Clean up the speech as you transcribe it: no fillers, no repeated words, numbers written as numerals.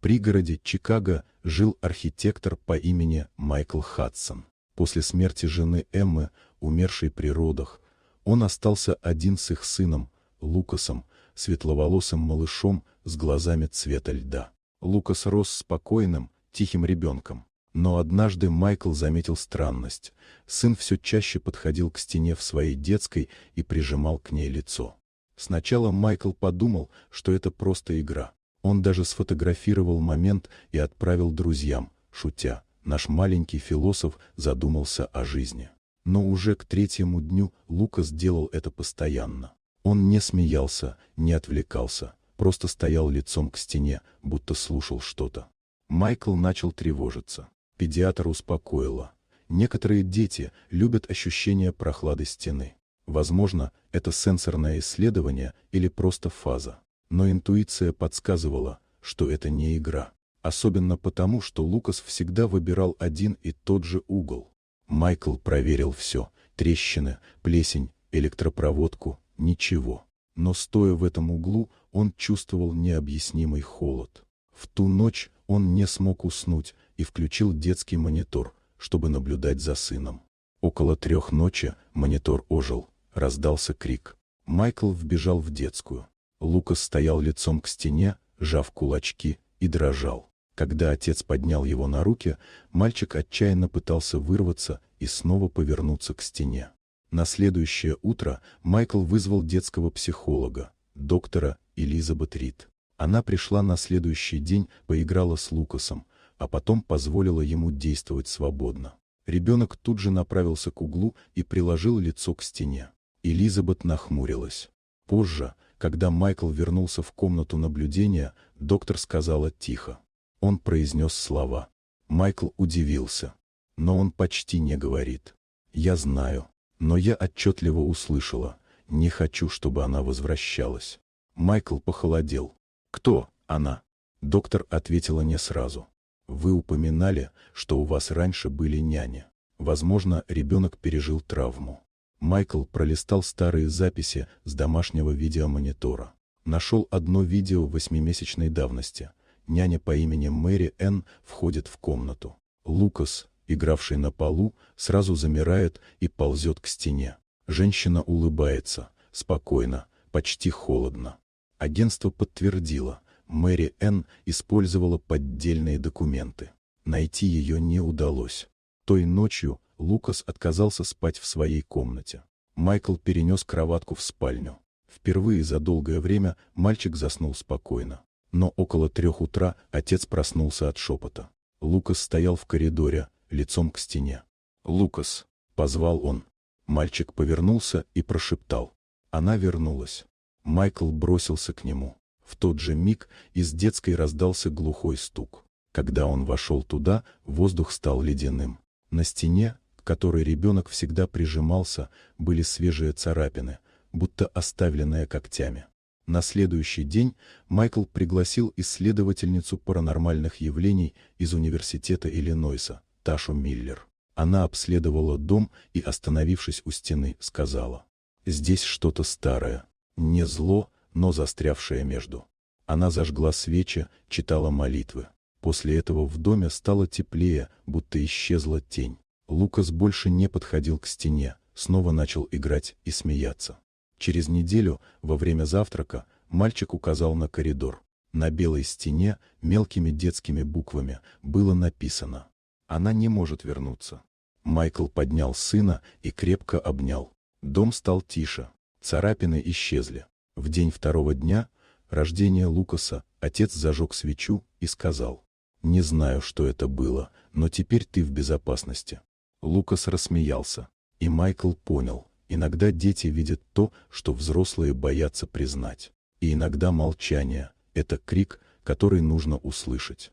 пригороде Чикаго жил архитектор по имени Майкл Хадсон. После смерти жены Эммы, умершей при родах, он остался один с их сыном, Лукасом, светловолосым малышом с глазами цвета льда. Лукас рос спокойным, тихим ребенком. Но однажды Майкл заметил странность. Сын все чаще подходил к стене в своей детской и прижимал к ней лицо. Сначала Майкл подумал, что это просто игра. Он даже сфотографировал момент и отправил друзьям, шутя: «Наш маленький философ задумался о жизни». Но уже к третьему дню Лукас делал это постоянно. Он не смеялся, не отвлекался, просто стоял лицом к стене, будто слушал что-то. Майкл начал тревожиться. Педиатр успокоила: некоторые дети любят ощущение прохлады стены. Возможно, это сенсорное исследование или просто фаза. Но интуиция подсказывала, что это не игра. Особенно потому, что Лукас всегда выбирал один и тот же угол. Майкл проверил все: трещины, плесень, электропроводку, ничего. Но стоя в этом углу, он чувствовал необъяснимый холод. В ту ночь он не смог уснуть и включил детский монитор, чтобы наблюдать за сыном. Около 3 ночи монитор ожил, раздался крик. Майкл вбежал в детскую. Лукас стоял лицом к стене, сжав кулачки, и дрожал. Когда отец поднял его на руки, мальчик отчаянно пытался вырваться и снова повернуться к стене. На следующее утро Майкл вызвал детского психолога, доктора Элизабет Рид. Она пришла на следующий день, поиграла с Лукасом, а потом позволила ему действовать свободно. Ребенок тут же направился к углу и приложил лицо к стене. Элизабет нахмурилась. Позже, когда Майкл вернулся в комнату наблюдения, доктор сказала тихо. Он произнес слова. Майкл удивился. Но он почти не говорит. «Я знаю. Но я отчетливо услышала. Не хочу, чтобы она возвращалась». Майкл похолодел. «Кто она?» Доктор ответила не сразу. «Вы упоминали, что у вас раньше были няни. Возможно, ребенок пережил травму». Майкл пролистал старые записи с домашнего видеомонитора. Нашел одно видео 8-месячной давности. Няня по имени Мэри Энн входит в комнату. Лукас, игравший на полу, сразу замирает и ползет к стене. Женщина улыбается, спокойно, почти холодно. Агентство подтвердило: Мэри Энн использовала поддельные документы. Найти ее не удалось. Той ночью Лукас отказался спать в своей комнате. Майкл перенес кроватку в спальню. Впервые за долгое время мальчик заснул спокойно. Но около 3 утра отец проснулся от шепота. Лукас стоял в коридоре, лицом к стене. «Лукас!» — позвал он. Мальчик повернулся и прошептал. Она вернулась. Майкл бросился к нему. В тот же миг из детской раздался глухой стук. Когда он вошел туда, воздух стал ледяным. На стене, к которой ребенок всегда прижимался, были свежие царапины, будто оставленные когтями. На следующий день Майкл пригласил исследовательницу паранормальных явлений из Университета Иллинойса, Ташу Миллер. Она обследовала дом и, остановившись у стены, сказала: «Здесь что-то старое. Не зло, но застрявшее между». Она зажгла свечи, читала молитвы. После этого в доме стало теплее, будто исчезла тень. Лукас больше не подходил к стене, снова начал играть и смеяться. Через неделю, во время завтрака, мальчик указал на коридор. На белой стене мелкими детскими буквами было написано: «Она не может вернуться». Майкл поднял сына и крепко обнял. Дом стал тише, царапины исчезли. В день 2-го дня, рождения Лукаса, отец зажег свечу и сказал: «Не знаю, что это было, но теперь ты в безопасности». Лукас рассмеялся, и Майкл понял: иногда дети видят то, что взрослые боятся признать. И иногда молчание — это крик, который нужно услышать.